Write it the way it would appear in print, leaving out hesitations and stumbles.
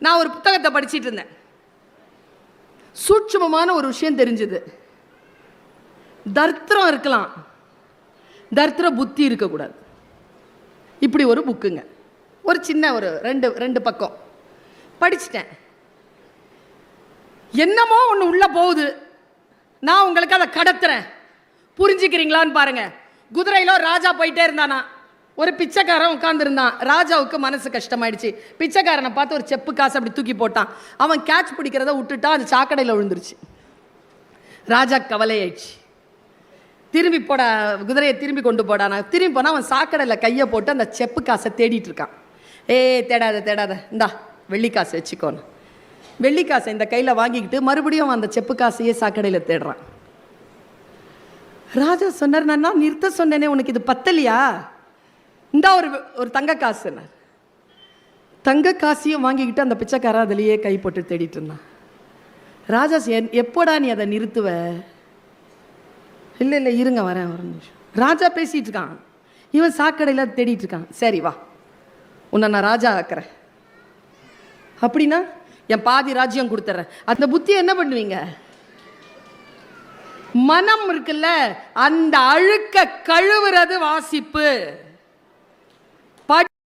நான் ஒரு புத்தகத்தை படிச்சிட்டு இருந்தேன். சூட்சுமமான ஒரு விஷயம் தெரிஞ்சது. தர்த்திரம் இருக்கலாம், தர்த்திர புத்தி இருக்கக்கூடாது. இப்படி ஒரு புக்குங்க, ஒரு சின்ன ஒரு ரெண்டு பக்கம் படிச்சிட்டேன். என்னமோ ஒன்று உள்ள போகுது, நான் உங்களுக்கு அதை கடத்துறேன். புரிஞ்சுக்கிறீங்களான்னு பாருங்க. குதிரையில ராஜா போயிட்டே இருந்தானா, ஒரு பிச்சைக்காரன் உட்காந்துருந்தான். ராஜாவுக்கு மனசு கஷ்டமாயிடுச்சு. பிச்சைக்காரனை பார்த்து ஒரு செப்பு காசு அப்படி தூக்கி போட்டான். அவன் கேட்ச் பிடிக்கிறத விட்டுட்டா, அது சாக்கடையில் விழுந்துருச்சு. ராஜா கவலையாயிடுச்சு. திரும்பி போட, குதிரையை திரும்பி கொண்டு போடானா. திரும்பி போனால் அவன் சாக்கடையில் கையை போட்டு அந்த செப்பு காசை தேடிட்டு இருக்கான். தேடாத, இந்தா வெள்ளிக்காசை வச்சுக்கோன்னு. வெள்ளிக்காசை இந்த கையில் வாங்கிக்கிட்டு மறுபடியும் அந்த செப்பு காசையே சாக்கடையில் தேடுறான். ராஜா சொன்னார், நான் நிறுத்த சொன்னேனே, உனக்கு இது பத்தலையா? இந்தா ஒரு தங்க காசு. தங்க காசையும் வாங்கிக்கிட்டு அந்த பிச்சைக்காரன் அதிலேயே கை போட்டு தேடிட்டு இருந்தான். ராஜா, எப்போடா நீ அதை நிறுத்துவ? இல்லை இருங்க, வரேன் ஒரு நிமிஷம். ராஜா பேசிட்டு இருக்கான், இவன் சாக்கடையில் தேடிட்டு இருக்கான். சரி வா, உன்னை நான் ராஜா ஆக்குறேன். அப்படின்னா என் பாதி ராஜ்யம் கொடுத்துட்றேன். அந்த புத்தியை என்ன பண்ணுவீங்க? மனம் இருக்குல்ல, அந்த அழுக்க கழுவுறது வாசிப்பு.